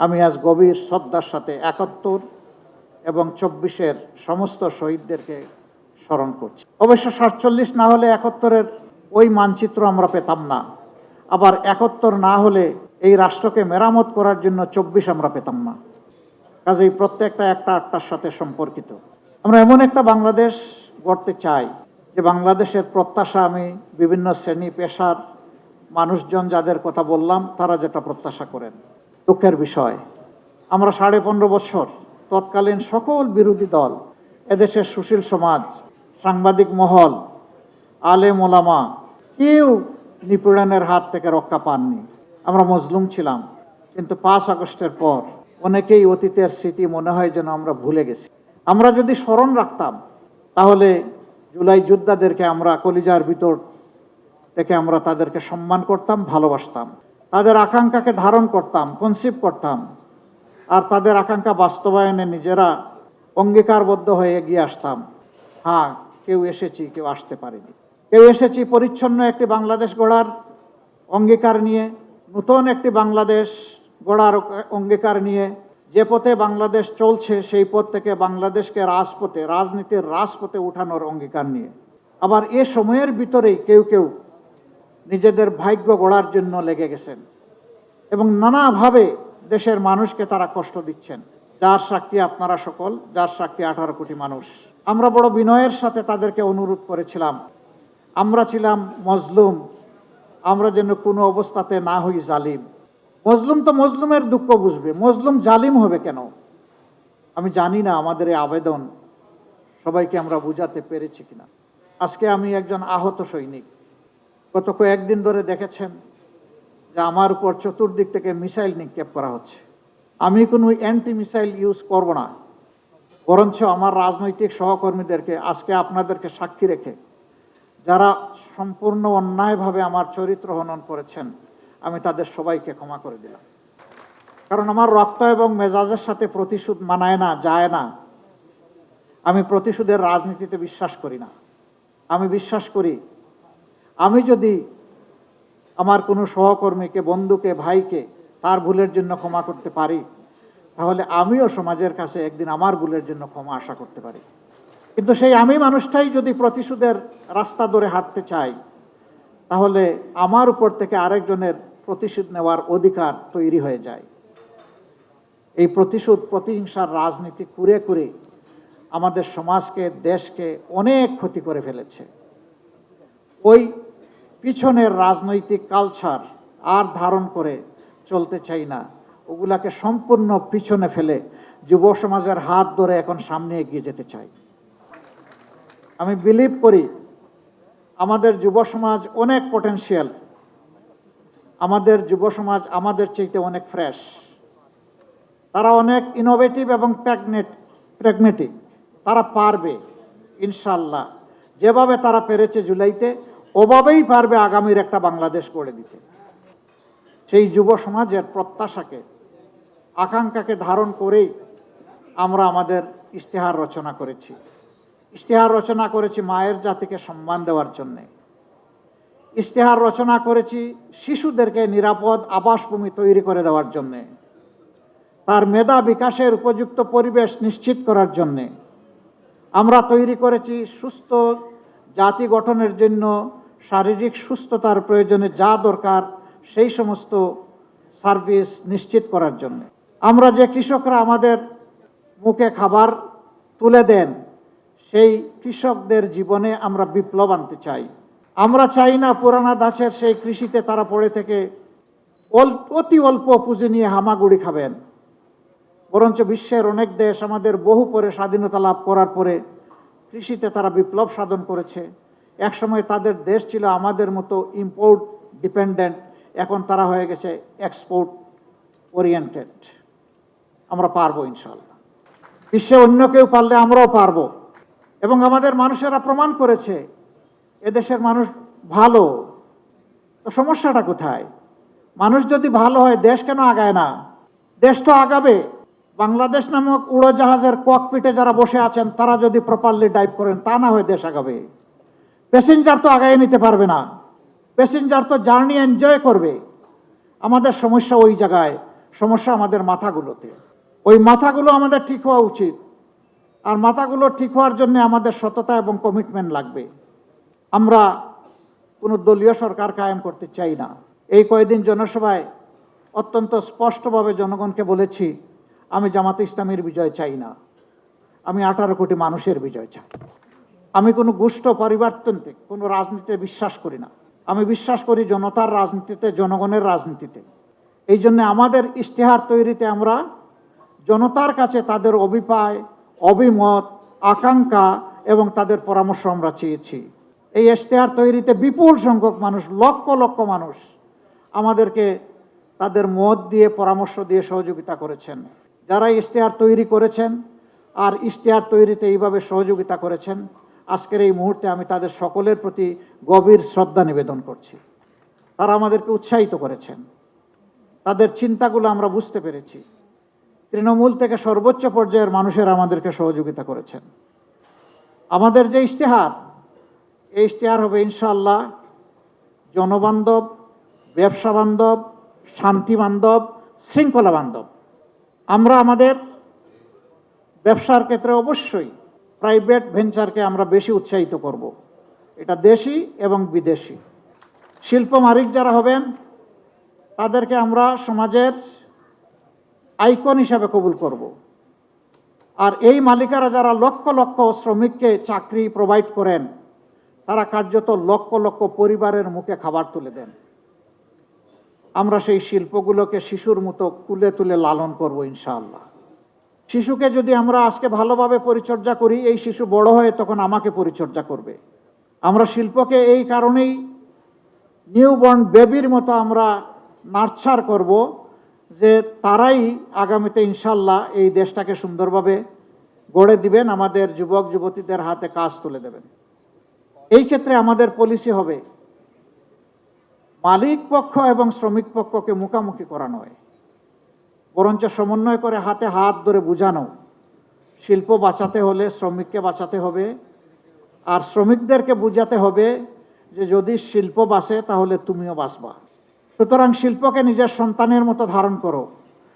আমি আজ গভীর শ্রদ্ধার সাথে ৭১ এবং ২৪-এর সমস্ত শহীদদেরকে স্মরণ করছি। অবশ্য ৪৭ না হলে ৭১-এর ওই মানচিত্র আমরা পেতাম না, আবার ৭১ না হলে এই রাষ্ট্রকে মেরামত করার জন্য ২৪ আমরা পেতাম না। কাজেই প্রত্যেকটা একটা আটটার সাথে সম্পর্কিত। আমরা এমন একটা বাংলাদেশ গড়তে চাই যে বাংলাদেশের প্রত্যাশা, আমি বিভিন্ন শ্রেণী পেশার মানুষজন যাদের কথা বললাম তারা যেটা প্রত্যাশা করেন। দুঃখের বিষয়, আমরা ১৫.৫ বছর তৎকালীন সকল বিরোধী দল, এদেশের সুশীল সমাজ, সাংবাদিক মহল, আলেম ওলামা কেউ নিপীড়নের হাত থেকে রক্ষা পাননি। আমরা মজলুম ছিলাম, কিন্তু ৫ আগস্টের পর অনেকেই অতীতের স্মৃতি মনে হয় যেন আমরা ভুলে গেছি। আমরা যদি স্মরণ রাখতাম তাহলে জুলাই যোদ্ধাদেরকে আমরা কলিজার ভিতর থেকে আমরা তাদেরকে সম্মান করতাম, ভালোবাসতাম, তাদের আকাঙ্ক্ষাকে ধারণ করতাম, কনসিভ করতাম, আর তাদের আকাঙ্ক্ষা বাস্তবায়নে নিজেরা অঙ্গীকারবদ্ধ হয়ে এগিয়ে আসতাম। হ্যাঁ, কেউ এসেছি, কেউ আসতে পারেনি। কেউ এসেছি পরিচ্ছন্ন একটি বাংলাদেশ গড়ার অঙ্গীকার নিয়ে, নতুন একটি বাংলাদেশ গড়ার অঙ্গীকার নিয়ে। যে পথে বাংলাদেশ চলছে সেই পথ থেকে বাংলাদেশকে রাজপথে, রাজনীতির রাজপথে উঠানোর অঙ্গীকার নিয়ে। আবার এ সময়ের ভিতরেই কেউ কেউ নিজেদের ভাগ্য গড়ার জন্য লেগে গেছেন এবং নানাভাবে দেশের মানুষকে তারা কষ্ট দিচ্ছেন, যার সাক্ষী আপনারা সকল, যার সাক্ষী ১৮ কোটি মানুষ। আমরা বড় বিনয়ের সাথে তাদেরকে অনুরোধ করেছিলাম, আমরা ছিলাম মজলুম, আমরা যেন কোনো অবস্থাতে না হই জালিম। মজলুম তো মজলুমের দুঃখ বুঝবে, মজলুম জালিম হবে কেন? আমি জানি না আমাদের এই আবেদন সবাইকে আমরা বুঝাতে পেরেছি কিনা। আজকে আমি একজন আহত সৈনিক। গত কয়েকদিন ধরে দেখেছেন যে আমার উপর চতুর্দিক থেকে মিসাইল নিক্ষেপ করা হচ্ছে। আমি কোনো অ্যান্টি মিসাইল ইউজ করব না, বরঞ্চ আমার রাজনৈতিক সহকর্মীদেরকে, আজকে আপনাদেরকে সাক্ষী রেখে যারা সম্পূর্ণ অন্যায়ভাবে আমার চরিত্র হনন করেছেন, আমি তাদের সবাইকে ক্ষমা করে দিলাম। কারণ আমার রক্ত এবং মেজাজের সাথে প্রতিশোধ মানায় না, যায় না। আমি প্রতিশোধের রাজনীতিতে বিশ্বাস করি না। আমি বিশ্বাস করি আমি যদি আমার কোনো সহকর্মীকে, বন্ধুকে, ভাইকে তার ভুলের জন্য ক্ষমা করতে পারি, তাহলে আমিও সমাজের কাছে একদিন আমার ভুলের জন্য ক্ষমা আশা করতে পারি। কিন্তু সেই আমি মানুষটাই যদি প্রতিশোধের রাস্তা ধরে হাঁটতে চাই, তাহলে আমার উপর থেকে আরেকজনের প্রতিশোধ নেওয়ার অধিকার তৈরি হয়ে যায়। এই প্রতিশোধ, প্রতিহিংসার রাজনীতি করে করে আমাদের সমাজকে, দেশকে অনেক ক্ষতি করে ফেলেছে। ওই পিছনের রাজনৈতিক কালচার আর ধারণ করে চলতে চাই না। ওগুলাকে সম্পূর্ণ পিছনে ফেলে যুব সমাজের হাত ধরে এখন সামনে এগিয়ে যেতে চাই। আমি বিলিভ করি আমাদের যুব সমাজ অনেক পটেনশিয়াল। আমাদের যুব সমাজ আমাদের চাইতে অনেক ফ্রেশ, তারা অনেক ইনোভেটিভ এবং প্র্যাগমেটিক। তারা পারবে ইনশাল্লাহ, যেভাবে তারা পেরেছে জুলাইতে, ওভাবেই পারবে আগামীর একটা বাংলাদেশ গড়ে দিতে। সেই যুব সমাজের প্রত্যাশাকে, আকাঙ্ক্ষাকে ধারণ করেই আমরা আমাদের ইশতেহার রচনা করেছি। ইশতেহার রচনা করেছি মায়ের জাতিকে সম্মান দেওয়ার জন্যে। ইশতেহার রচনা করেছি শিশুদেরকে নিরাপদ আবাসভূমি তৈরি করে দেওয়ার জন্যে, তার মেধা বিকাশের উপযুক্ত পরিবেশ নিশ্চিত করার জন্যে। আমরা তৈরি করেছি সুস্থ জাতি গঠনের জন্য শারীরিক সুস্থতার প্রয়োজনে যা দরকার সেই সমস্ত সার্ভিস নিশ্চিত করার জন্য। আমরা যে কৃষকরা আমাদের মুখে খাবার তুলে দেন, সেই কৃষকদের জীবনে আমরা বিপ্লব আনতে চাই। আমরা চাই না পুরানা ধাঁচের সেই কৃষিতে তারা পড়ে থেকে অতি অল্প পুঁজি নিয়ে হামাগুড়ি খাবেন। বরঞ্চ বিশ্বের অনেক দেশ আমাদের বহু পরে স্বাধীনতা লাভ করার পরে কৃষিতে তারা বিপ্লব সাধন করেছে। একসময় তাদের দেশ ছিল আমাদের মতো ইম্পোর্ট ডিপেন্ডেন্ট, এখন তারা হয়ে গেছে এক্সপোর্ট ওরিয়েন্টেড। আমরা পারবো ইনশাআল্লাহ। বিশ্বে অন্য কেউ পারলে আমরাও পারবো। এবং আমাদের মানুষেরা প্রমাণ করেছে এদেশের মানুষ ভালো। তো সমস্যাটা কোথায়? মানুষ যদি ভালো হয় দেশ কেন আগায় না? দেশ তো আগাবে। বাংলাদেশ নামক উড়োজাহাজের ককপিটে যারা বসে আছেন তারা যদি প্রপারলি ডাইভ করেন, তা না হয় দেশ আগাবে। প্যাসেঞ্জার তো আগায় নিতে পারবে না, প্যাসেঞ্জার তো জার্নি এনজয় করবে। আমাদের সমস্যা ওই জায়গায়, সমস্যা আমাদের মাথাগুলোতে। ওই মাথাগুলো আমাদের ঠিক হওয়া উচিত। আর মাথাগুলো ঠিক হওয়ার জন্য আমাদের সততা এবং কমিটমেন্ট লাগবে। আমরা কোনো দলীয় সরকার কায়েম করতে চাই না। এই কয়েকদিন জনসভায় অত্যন্ত স্পষ্টভাবে জনগণকে বলেছি, আমি জামাতে ইসলামীর বিজয় চাই না, আমি 18 কোটি মানুষের বিজয় চাই। আমি কোনো গোষ্ঠ পরিবর্তনতে কোনো রাজনীতিতে বিশ্বাস করি না। আমি বিশ্বাস করি জনতার রাজনীতিতে, জনগণের রাজনীতিতে। এই জন্য আমাদের ইশতেহার তৈরিতে আমরা জনতার কাছে তাদের অভিপ্রায়, অভিমত, আকাঙ্ক্ষা এবং তাদের পরামর্শ আমরা চেয়েছি। এই ইশতেহার তৈরিতে বিপুল সংখ্যক মানুষ, লক্ষ লক্ষ মানুষ আমাদেরকে তাদের মত দিয়ে, পরামর্শ দিয়ে সহযোগিতা করেছেন। যারা ইশতেহার তৈরি করেছেন আর ইশতেহার তৈরিতে এইভাবে সহযোগিতা করেছেন, আজকের এই মুহূর্তে আমি তাদের সকলের প্রতি গভীর শ্রদ্ধা নিবেদন করছি। তারা আমাদেরকে উৎসাহিত করেছেন, তাদের চিন্তাগুলো আমরা বুঝতে পেরেছি। তৃণমূল থেকে সর্বোচ্চ পর্যায়ের মানুষেরা আমাদেরকে সহযোগিতা করেছেন। আমাদের যে ইশতেহার, এই ইশতেহার হবে ইনশাআল্লাহ জনবান্ধব, ব্যবসা বান্ধব, শান্তি বান্ধব, শৃঙ্খলা বান্ধব। আমরা আমাদের ব্যবসার ক্ষেত্রে অবশ্যই প্রাইভেট ভেঞ্চারকে আমরা বেশি উৎসাহিত করব। এটা দেশি এবং বিদেশি। শিল্প মালিক যারা হবেন তাদেরকে আমরা সমাজের আইকন হিসাবে কবুল করব। আর এই মালিকারা যারা লক্ষ লক্ষ শ্রমিককে চাকরি প্রোভাইড করেন, তারা কার্যত লক্ষ লক্ষ পরিবারের মুখে খাবার তুলে দেন। আমরা সেই শিল্পগুলোকে শিশুর মতো কুলে তুলে লালন করব ইনশাআল্লাহ। শিশুকে যদি আমরা আজকে ভালোভাবে পরিচর্যা করি, এই শিশু বড় হয়ে তখন আমাকে পরিচর্যা করবে। আমরা শিল্পকে এই কারণেই নিউবর্ন বেবির মতো আমরা নার্চার করব যে তারাই আগামীতে ইনশাআল্লাহ এই দেশটাকে সুন্দরভাবে গড়ে দিবেন, আমাদের যুবক যুবতীদের হাতে কাজ তুলে দেবেন। এই ক্ষেত্রে আমাদের পলিসি হবে মালিক পক্ষ এবং শ্রমিক পক্ষকে মুখামুখি করা নয়, বরঞ্চ সমন্বয় করে হাতে হাত ধরে বুঝানো। শিল্প বাঁচাতে হলে শ্রমিককে বাঁচাতে হবে, আর শ্রমিকদেরকে বুঝাতে হবে যে যদি শিল্প বাঁচে তাহলে তুমিও বাঁচবা। সুতরাং শিল্পকে নিজের সন্তানের মতো ধারণ করো।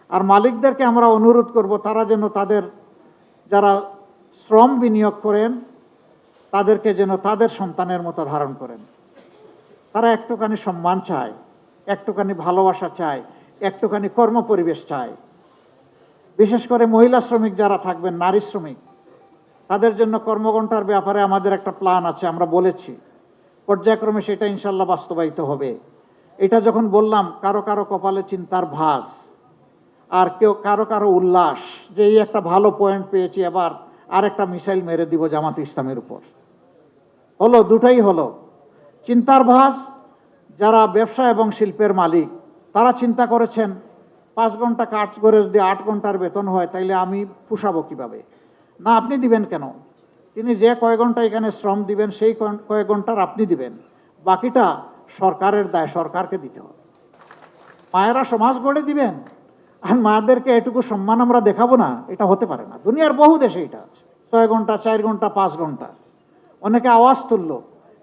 আর মালিকদেরকে আমরা অনুরোধ করব তারা যেন তাদের যারা শ্রম বিনিয়োগ করেন তাদেরকে যেন তাদের সন্তানের মতো ধারণ করেন। তারা একটুখানি সম্মান চায়, একটুখানি ভালোবাসা চায়, একটুখানি কর্মপরিবেশ চায়। বিশেষ করে মহিলা শ্রমিক যারা থাকবেন, নারী শ্রমিক, তাদের জন্য কর্মঘণ্টার ব্যাপারে আমাদের একটা প্ল্যান আছে, আমরা বলেছি। পর্যায়ক্রমে সেটা ইনশাল্লাহ বাস্তবায়িত হবে। এটা যখন বললাম, কারো কারো কপালে চিন্তার ভাঁজ, আর কেউ কারো কারো উল্লাস যে এই একটা ভালো পয়েন্ট পেয়েছি, এবার আর একটা মিসাইল মেরে দিব জামাত ইসলামের উপর। হলো, দুটাই হলো। চিন্তার ভাঁজ যারা ব্যবসা এবং শিল্পের মালিক, তারা চিন্তা করেছেন 5 ঘন্টা কাজ করে যদি 8 ঘন্টার বেতন হয় তাইলে আমি পুষাবো কিভাবে? না, আপনি দিবেন কেন? তিনি যে কয়েক ঘন্টা এখানে শ্রম দিবেন সেই কয়েক ঘন্টার আপনি দিবেন, বাকিটা সরকারের দায়, সরকারকে দিতে হবে। মায়েরা সমাজ গড়ে দিবেন আর মায়েদেরকে এটুকু সম্মান আমরা দেখাবো না, এটা হতে পারে না। দুনিয়ার বহু দেশে এটা আছে। 6 ঘন্টা, 4 ঘন্টা, 5 ঘন্টা। অনেকে আওয়াজ তুলল,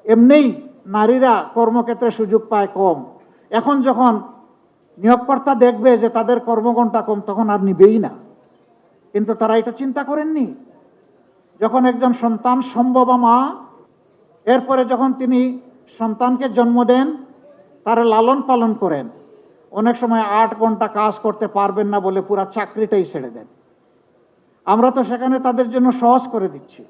এমনিই নারীরা কর্মক্ষেত্রে সুযোগ পায় কম। এখন যখন নিয়োগকর্তা দেখবে যে তাদের কর্মঘণ্টা কম, তখন আর নিবেই না। কিন্তু তারা এটা চিন্তা করেননি। যখন একজন সন্তান সম্ভবা মা, এরপরে যখন তিনি সন্তানকে জন্ম দেন, তারা লালন পালন করেন, অনেক সময় 8 ঘন্টা কাজ করতে পারবেন না বলে পুরা চাকরিটাই ছেড়ে দেন। আমরা তো সেখানে তাদের জন্য সহজ করে দিচ্ছি,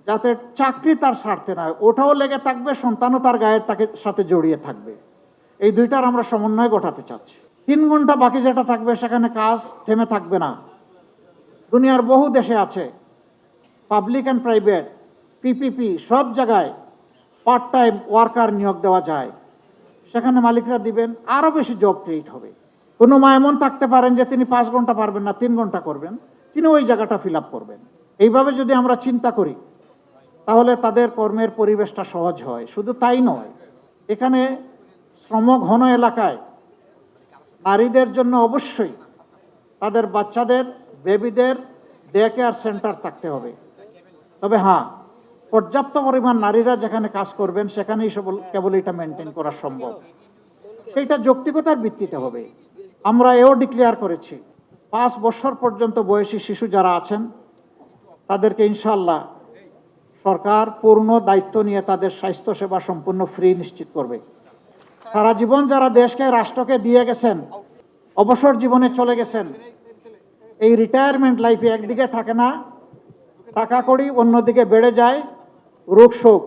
যাতে চাকরি তার স্বার্থে নয়, ওটাও লেগে থাকবে, সন্তানও তার গায়ের সাথে জড়িয়ে থাকবে। এই দুইটার আমরা সমন্বয় ঘটাতে চাচ্ছি। 3 ঘন্টা বাকি যেটা থাকবে সেখানে কাজ থেমে থাকবে না। দুনিয়ার বহু দেশে আছে, পাবলিক অ্যান্ড প্রাইভেট, পিপিপি, সব জায়গায় পার্ট টাইম ওয়ার্কার নিয়োগ দেওয়া যায়। সেখানে মালিকরা দিবেন, আরও বেশি জব ক্রিয়েট হবে। কোনো মা এমন থাকতে পারেন যে তিনি 5 ঘন্টা পারবেন না, 3 ঘন্টা করবেন, তিনি ওই জায়গাটা ফিল আপ করবেন। এইভাবে যদি আমরা চিন্তা করি তাহলে তাদের কর্মের পরিবেশটা সহজ হয়। শুধু তাই নয়, এখানে শ্রমঘন এলাকায় নারীদের জন্য অবশ্যই তাদের বাচ্চাদের, বেবিদের ডে কেয়ার সেন্টার থাকতে হবে। তবে হ্যাঁ, পর্যাপ্ত পরিমাণ নারীরা যেখানে কাজ করবেন সেখানেই কেবল এটা মেনটেন করা সম্ভব। সেইটা যৌক্তিকতার ভিত্তিতে হবে। আমরা এও ডিক্লেয়ার করেছি 5 বছর পর্যন্ত বয়সী শিশু যারা আছেন তাদেরকে ইনশাআল্লাহ সরকার পূর্ণ দায়িত্ব নিয়ে তাদের স্বাস্থ্যসেবা সম্পূর্ণ ফ্রি নিশ্চিত করবে। সারা জীবন যারা দেশকে রাষ্ট্রকে দিয়ে গেছেন, অবসর জীবনে চলে গেছেন, এই রিটায়ারমেন্ট লাইফে একদিকে থাকে না টাকা কড়ি, অন্যদিকে বেড়ে যায় রোগ শোক,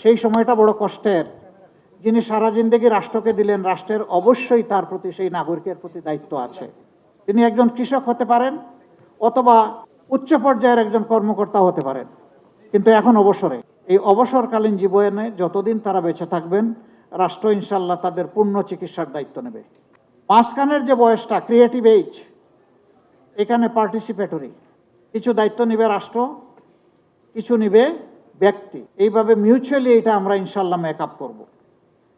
সেই সময়টা বড় কষ্টের। যিনি সারা জিন্দেগি রাষ্ট্রকে দিলেন, রাষ্ট্রের অবশ্যই তার প্রতি, সেই নাগরিকের প্রতি দায়িত্ব আছে। তিনি একজন কৃষক হতে পারেন অথবা উচ্চ পর্যায়ের একজন কর্মকর্তা হতে পারেন, কিন্তু এখন অবসরে, এই অবসরকালীন জীবনে যতদিন তারা বেঁচে থাকবেন রাষ্ট্র ইনশাল্লাহ তাদের পূর্ণ চিকিৎসার দায়িত্ব নেবে। মাঝখানের যে বয়সটা ক্রিয়েটিভ এজ, এখানে পার্টিসিপেটরি, কিছু দায়িত্ব নেবে রাষ্ট্র, কিছু নেবে ব্যক্তি, এইভাবে মিউচুয়ালি এটা আমরা ইনশাল্লাহ মেকআপ করব।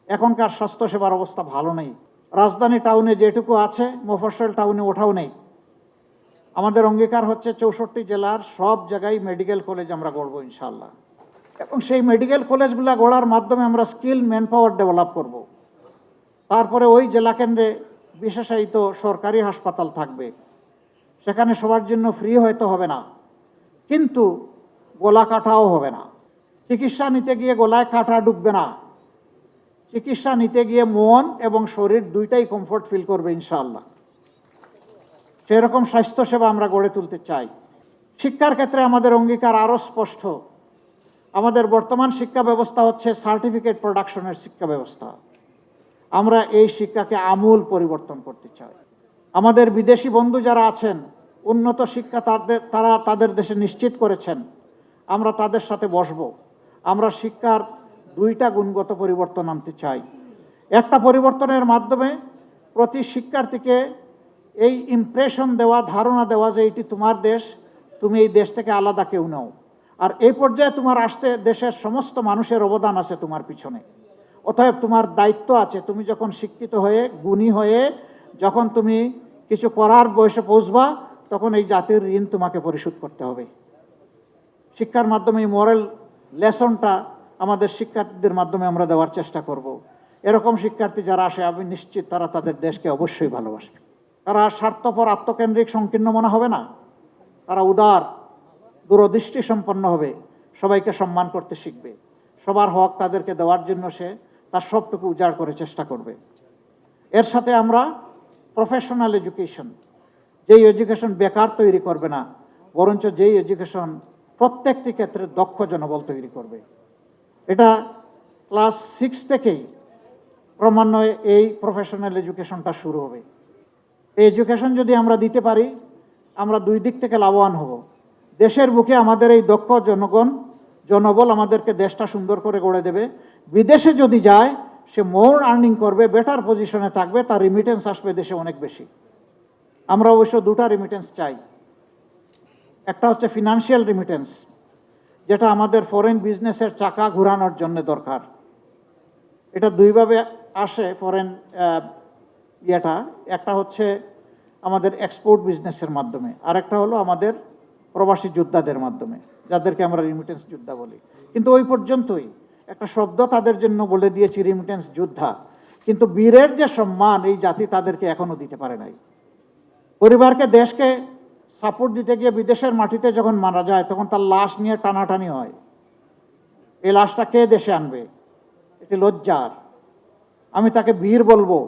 এখনকার স্বাস্থ্যসেবার অবস্থা ভালো নেই। রাজধানী টাউনে যেটুকু আছে মফস্বল টাউনে ওঠাও নেই। আমাদের অঙ্গীকার হচ্ছে 64 জেলার সব জায়গায় মেডিকেল কলেজ আমরা গড়ব ইনশাল্লাহ, এবং সেই মেডিকেল কলেজগুলো গড়ার মাধ্যমে আমরা স্কিল ম্যান পাওয়ার ডেভেলপ করব। তারপরে ওই জেলা কেন্দ্রে বিশেষায়িত সরকারি হাসপাতাল থাকবে, সেখানে সবার জন্য ফ্রি হয়তো হবে না, কিন্তু গলা কাটাও হবে না। চিকিৎসা নিতে গিয়ে গলায় কাটা ঢুকবে না, চিকিৎসা নিতে গিয়ে মন এবং শরীর দুইটাই কমফোর্ট ফিল করবে ইনশাআল্লাহ। সেরকম স্বাস্থ্যসেবা আমরা গড়ে তুলতে চাই। শিক্ষার ক্ষেত্রে আমাদের অঙ্গীকার আরও স্পষ্ট। আমাদের বর্তমান শিক্ষা ব্যবস্থা হচ্ছে সার্টিফিকেট প্রোডাকশনের শিক্ষা ব্যবস্থা। আমরা এই শিক্ষাকে আমূল পরিবর্তন করতে চাই। আমাদের বিদেশি বন্ধু যারা আছেন, উন্নত শিক্ষা তারা তাদের দেশে নিশ্চিত করেছেন, আমরা তাদের সাথে বসবো। আমরা শিক্ষার দুইটা গুণগত পরিবর্তন আনতে চাই। একটা পরিবর্তনের মাধ্যমে প্রতি শিক্ষার্থীকে এই ইমপ্রেশন দেওয়া, ধারণা দেওয়া যে এটি তোমার দেশ, তুমি এই দেশ থেকে আলাদা কেউ নও, আর এই পর্যায়ে তোমার আসতে দেশের সমস্ত মানুষের অবদান আছে তোমার পিছনে, অতএব তোমার দায়িত্ব আছে। তুমি যখন শিক্ষিত হয়ে, গুণী হয়ে, যখন তুমি কিছু করার বয়সে পৌঁছবা, তখন এই জাতির ঋণ তোমাকে পরিশোধ করতে হবে। শিক্ষার মাধ্যমে এই মোরাল লেসনটা আমাদের শিক্ষার্থীদের মাধ্যমে আমরা দেওয়ার চেষ্টা করব। এরকম শিক্ষার্থী যারা আসে, আমি নিশ্চিত তারা তাদের দেশকে অবশ্যই ভালোবাসবে। তারা স্বার্থপর, আত্মকেন্দ্রিক, সংকীর্ণ মনে হবে না। তারা উদার, দূরদৃষ্টি সম্পন্ন হবে, সবাইকে সম্মান করতে শিখবে, সবার হক তাদেরকে দেওয়ার জন্য সে তার সবটুকু উজাড় করে চেষ্টা করবে। এর সাথে আমরা প্রফেশনাল এডুকেশন, যেই এডুকেশন বেকার তৈরি করবে না, বরঞ্চ যেই এডুকেশন প্রত্যেকটি ক্ষেত্রে দক্ষ জনবল তৈরি করবে। এটা ক্লাস 6 থেকেই ক্রমান্বয়ে এই প্রফেশনাল এডুকেশনটা শুরু হবে। এই এডুকেশন যদি আমরা দিতে পারি, আমরা দুই দিক থেকে লাভবান হব। দেশের বুকে আমাদের এই দক্ষ জনবল আমাদেরকে দেশটা সুন্দর করে গড়ে দেবে। বিদেশে যদি যায়, সে মোর আর্নিং করবে, বেটার পজিশনে থাকবে, তার রিমিটেন্স আসবে দেশে অনেক বেশি। আমরা অবশ্য দুটা রিমিটেন্স চাই। একটা হচ্ছে ফিনান্সিয়াল রিমিটেন্স, যেটা আমাদের ফরেন বিজনেসের চাকা ঘোরানোর জন্য দরকার। এটা দুইভাবে আসে ফরেন ইয়েটা, একটা হচ্ছে আমাদের এক্সপোর্ট বিজনেসের মাধ্যমে, আর একটা হলো আমাদের প্রবাসী যোদ্ধাদের মাধ্যমে, যাদেরকে আমরা রিমিটেন্স যোদ্ধা বলি। কিন্তু ওই পর্যন্তই, একটা শব্দ তাদের জন্য বলে দিয়েছি রিমিটেন্স যোদ্ধা, কিন্তু বীরের যে সম্মান এই জাতি তাদেরকে এখনো দিতে পারে নাই। পরিবারকে, দেশকে সাপোর্ট দিতে গিয়ে বিদেশের মাটিতে যখন মারা যায়, তখন তার লাশ নিয়ে টানাটানি হয়। এই লাশটা কে দেশে আনবে? এটি লজ্জার। আমি তাকে বীর বলবো,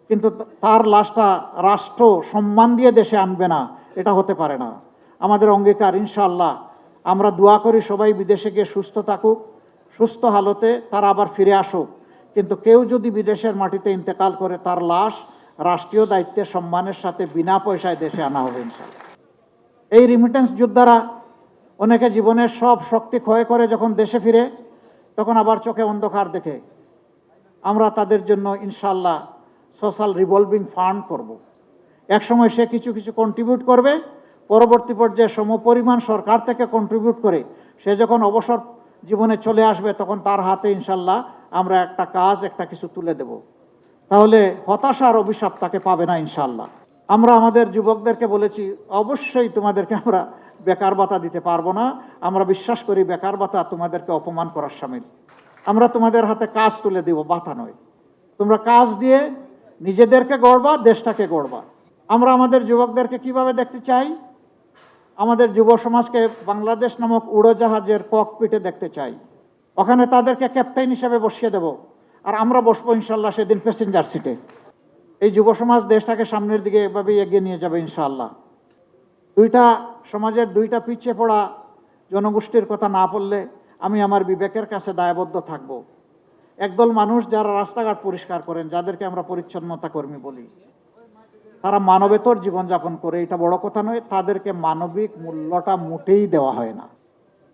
কিন্তু তার লাশটা রাষ্ট্র সম্মান দিয়ে দেশে আনবে না, এটা হতে পারে না। আমাদের অঙ্গীকার ইনশাআল্লাহ, আমরা দোয়া করি সবাই বিদেশে গিয়ে সুস্থ থাকুক, সুস্থ হালতে তারা আবার ফিরে আসুক, কিন্তু কেউ যদি বিদেশের মাটিতে ইন্তেকাল করে, তার লাশ রাষ্ট্রীয় দায়িত্বে সম্মানের সাথে বিনা পয়সায় দেশে আনা হবে ইনশাআল্লাহ। এই রিমিটেন্স যোদ্ধারা অনেকে জীবনের সব শক্তি ক্ষয় করে যখন দেশে ফিরে, তখন আবার চোখে অন্ধকার দেখে। আমরা তাদের জন্য ইনশাআল্লাহ সোশ্যাল রিভলভিং ফান্ড করব। একসময় সে কিছু কিছু কন্ট্রিবিউট করবে, পরবর্তী পর্যায়ে সমপরিমাণ সরকার থেকে কন্ট্রিবিউট করে সে যখন অবসর জীবনে চলে আসবে, তখন তার হাতে ইনশাআল্লাহ আমরা একটা কাজ, একটা কিছু তুলে দেব। তাহলে হতাশার অভিশাপ তাকে পাবে না ইনশাআল্লাহ। আমরা আমাদের যুবকদেরকে বলেছি, অবশ্যই তোমাদেরকে আমরা বেকার ভাতা দিতে পারবো না। আমরা বিশ্বাস করি বেকার ভাতা তোমাদেরকে অপমান করার শামিল। আমরা তোমাদের হাতে কাজ তুলে দেব, ভাতা নয়। তোমরা কাজ দিয়ে নিজেদেরকে গড়বা, দেশটাকে গড়বা। আমরা আমাদের যুবকদেরকে কিভাবে দেখতে চাই? আমাদের যুব সমাজকে বাংলাদেশ নামক উড়োজাহাজের ককপিটে দেখতে চাই। ওখানে তাদেরকে ক্যাপ্টেন হিসেবে বসিয়ে দেব, আর আমরা বসবো ইনশাল্লাহ সেদিন প্যাসেঞ্জার সিটে। এই যুব সমাজ দেশটাকে সামনের দিকে এভাবেই এগিয়ে নিয়ে যাবে ইনশাআল্লাহ। সমাজের দুইটা পিছিয়ে পড়া জনগোষ্ঠীর কথা না বললে আমি আমার বিবেকের কাছে দায়বদ্ধ থাকব। একদল মানুষ যারা রাস্তাঘাট পরিষ্কার করেন, যাদেরকে আমরা পরিচ্ছন্নতা কর্মী বলি, তারা মানবেতর জীবনযাপন করে, এটা বড় কথা নয়। তাদেরকে মানবিক মূল্যটা মোটেই দেওয়া হয় না।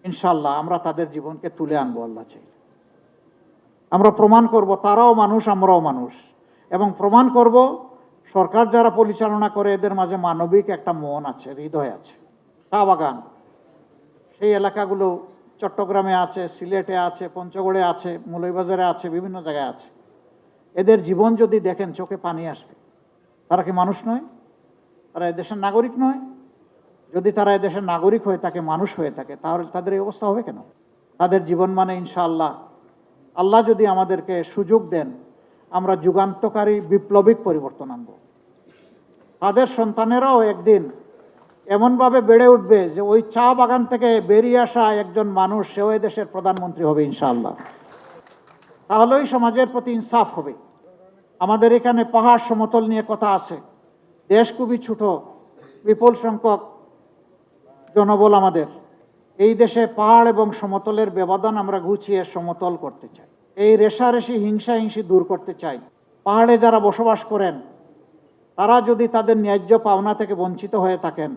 ইনশাআল্লাহ আমরা তাদের জীবনকে তুলে আনবো আল্লাহ চাই। আমরা প্রমাণ করব তারাও মানুষ, আমরাও মানুষ, এবং প্রমাণ করব সরকার যারা পরিচালনা করে এদের মাঝে মানবিক একটা মন আছে, হৃদয় আছে। চা বাগান, সেই এলাকাগুলো চট্টগ্রামে আছে, সিলেটে আছে, পঞ্চগড়ে আছে, মৌলভীবাজারে আছে, বিভিন্ন জায়গায় আছে। এদের জীবন যদি দেখেন চোখে পানি আসবে। তারা কি মানুষ নয়? তারা এদেশের নাগরিক নয়? যদি তারা এদেশের নাগরিক হয়ে থাকে, মানুষ হয়ে থাকে, তাহলে তাদের এই অবস্থা হবে কেন? তাদের জীবন মানে ইনশাআল্লাহ, আল্লাহ যদি আমাদেরকে সুযোগ দেন, আমরা যুগান্তকারী বিপ্লবিক পরিবর্তন আনব। তাদের সন্তানেরাও একদিন এমনভাবে বেড়ে উঠবে যে ওই চা বাগান থেকে বেরিয়ে আসা একজন মানুষ, সেও দেশের প্রধানমন্ত্রী হবে ইনশাআল্লাহ। তাহলেই সমাজের প্রতি ইনসাফ হবে। আমাদের এখানে পাহাড় সমতল নিয়ে কথা আছে। দেশ খুবই ছোট, বিপুল সংখ্যক জনবল আমাদের। এই দেশে পাহাড় এবং সমতলের ব্যবধান আমরা ঘুচিয়ে সমতল করতে চাই। এই রেষারেষি হিংসা দূর করতে চাই। পাহাড়ে যারা বসবাস করেন, তারা যদি তাদের ন্যায্য পাওনা থেকে বঞ্চিত হয়ে থাকেন,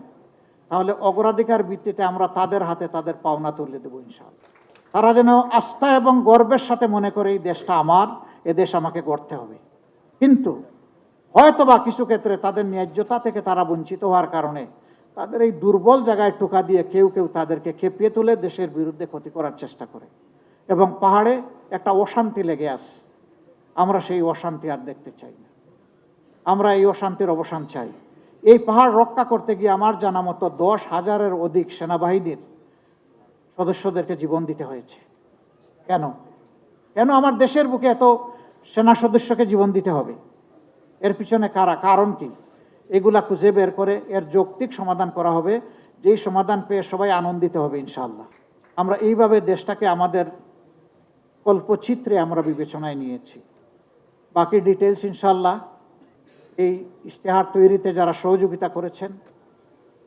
তাহলে অগ্রাধিকার ভিত্তিতে আমরা তাদের হাতে তাদের পাওনা তুলে দেবো ইনশাআল্লাহ। তারা যেন আস্থা এবং গর্বের সাথে মনে করে এই দেশটা আমার, এ দেশ আমাকে গড়তে হবে। কিন্তু হয়তোবা কিছু ক্ষেত্রে তাদের ন্যায্যতা থেকে তারা বঞ্চিত হওয়ার কারণে তাদের এই দুর্বল জায়গায় টোকা দিয়ে কেউ কেউ তাদেরকে খেপিয়ে তুলে দেশের বিরুদ্ধে ক্ষতি করার চেষ্টা করে, এবং পাহাড়ে একটা অশান্তি লেগে আসে। আমরা সেই অশান্তি আর দেখতে চাই না। আমরা এই অশান্তির অবসান চাই। এই পাহাড় রক্ষা করতে গিয়ে আমার জানা মতো 10,000-এর অধিক সেনাবাহিনীর সদস্যদেরকে জীবন দিতে হয়েছে। কেন? কেন আমার দেশের বুকে এত সেনা সদস্যকে জীবন দিতে হবে? এর পিছনে কারণ কি? এগুলা খুঁজে বের করে এর যৌক্তিক সমাধান করা হবে, যেই সমাধান পেয়ে সবাই আনন্দিত হবে ইনশাআল্লাহ। আমরা এইভাবে দেশটাকে আমাদের কল্পচিত্রে আমরা বিবেচনায় নিয়েছি। বাকি ডিটেলস ইনশাআল্লাহ এই ইশতেহার তৈরিতে যারা সহযোগিতা করেছেন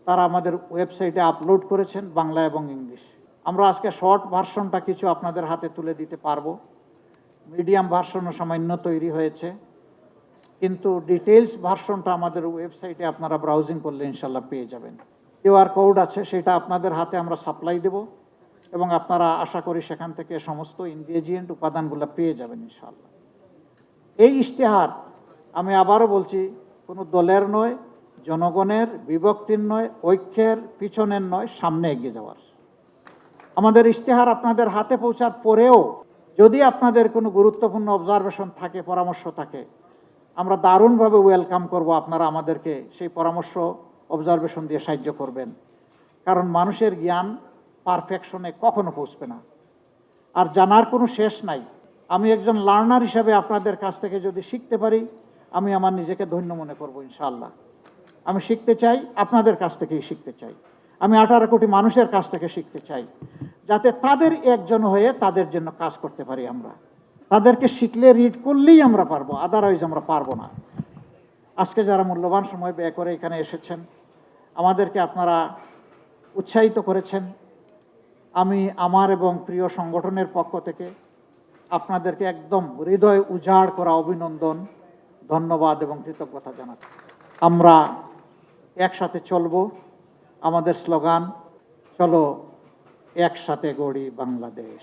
তারা আমাদের ওয়েবসাইটে আপলোড করেছেন, বাংলা এবং ইংলিশ। আমরা আজকে শর্ট ভার্সনটা কিছু আপনাদের হাতে তুলে দিতে পারবো। মিডিয়াম ভার্সনও সামান্য তৈরি হয়েছে, কিন্তু ডিটেলস ভার্সনটা আমাদের ওয়েবসাইটে আপনারা ব্রাউজিং করলে ইনশাল্লাহ পেয়ে যাবেন। কিউআর কোড আছে, সেটা আপনাদের হাতে আমরা সাপ্লাই দেব, এবং আপনারা আশা করি সেখান থেকে সমস্ত ইনগ্রেডিয়েন্ট উপাদানগুলো পেয়ে যাবেন ইনশাল্লাহ। এই ইশতেহার, আমি আবারও বলছি, কোনো দলের নয়, জনগণের, বিভক্তির নয়, ঐক্যের, পিছনের নয়, সামনে এগিয়ে যাওয়ার। আমাদের ইশতেহার আপনাদের হাতে পৌঁছার পরেও যদি আপনাদের কোনো গুরুত্বপূর্ণ অবজারভেশন থাকে, পরামর্শ থাকে, আমরা দারুণভাবে ওয়েলকাম করব। আপনারা আমাদেরকে সেই পরামর্শ, অবজারভেশন দিয়ে সাহায্য করবেন। কারণ মানুষের জ্ঞান পারফেকশনে কখনো পৌঁছবে না, আর জানার কোনো শেষ নাই। আমি একজন লার্নার হিসাবে আপনাদের কাছ থেকে যদি শিখতে পারি, আমি আমার নিজেকে ধন্য মনে করব ইনশাআল্লাহ। আমি শিখতে চাই, আপনাদের কাছ থেকেই শিখতে চাই। আমি 18 কোটি মানুষের কাছ থেকে শিখতে চাই, যাতে তাদের একজন হয়ে তাদের জন্য কাজ করতে পারি আমরা। তাদেরকে শিখলে, রিড করলেই আমরা পারবো, আদারওয়াইজ আমরা পারবো না। আজকে যারা মূল্যবান সময় ব্যয় করে এখানে এসেছেন, আমাদেরকে আপনারা উৎসাহিত করেছেন, আমি আমার এবং প্রিয় সংগঠনের পক্ষ থেকে আপনাদেরকে একদম হৃদয় উজাড় করা অভিনন্দন, ধন্যবাদ এবং কৃতজ্ঞতা জানাচ্ছি। আমরা একসাথে চলবো। আমাদের স্লোগান, চলো একসাথে গড়ি বাংলাদেশ।